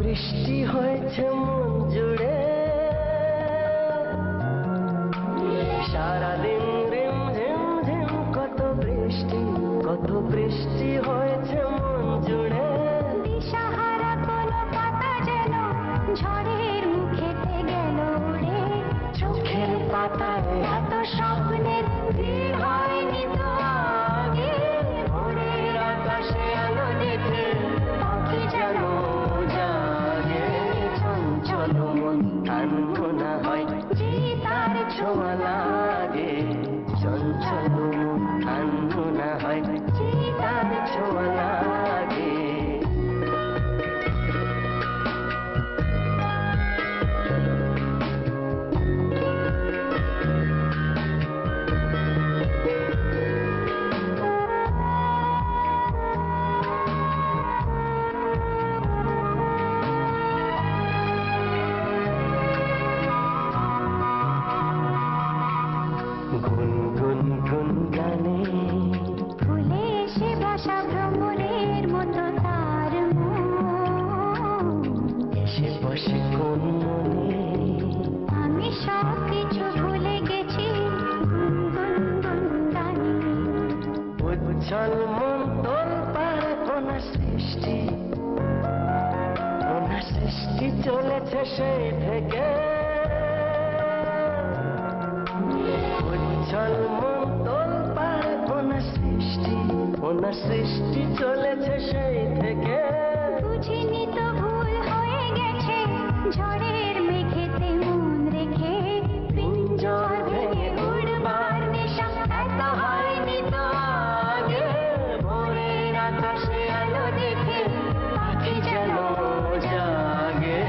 বৃষ্টি হয়েছে মন জুড়ে, সারাদিন রিম ঝিম ঝিম কত বৃষ্টি হয়েছে মন জুড়ে। দিশাহারা কোনো পাতা যেন ঝড়ের মুখেতে গেল উড়ে। চোখের পাতায় এত স্বপ্নের ভিড় হয়নি তো আগে। ভোরের আকাশে আলো দেখে পাখি যেন জাগে। চঞ্চল মন আনমনা হয় যে তার ছোঁয়া লাগে। চঞ্চল মন আনমনা হয় যে তার ছোঁয়া লাগে। গুনগুন গুন গানে ফুলে এসে ভাষা ভ্রমণের মতো তার মন। এসে বসে কোন মনে আমি সব কিছু ভুলে গেছি গুনগুন গুন গানে। উজ্জ্বল মন তোল পার কোনা সৃষ্টি চলেছে সেই থেকে। উজ্জ্বল মন তোল পার কোনা সৃষ্টি চলেছে সেই থেকে। বুঝিনি তো ভুল হয়ে গেছে ঝড়ের মেঘেতে মন রেখে। পিঞ্জর ভেঙে উড়বার নেশা এত হয়নি তো আগে। ভোরের আকাশে আলো দেখে পাখি যেন জাগে।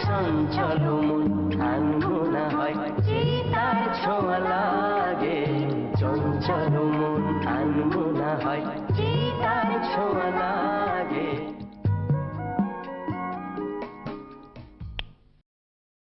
চঞ্চল মন আনমনা হয় যে তার ছোঁয়া লাগে। চঞ্চল মন আনমনা হয় যে তার ছোঁয়া লাগে।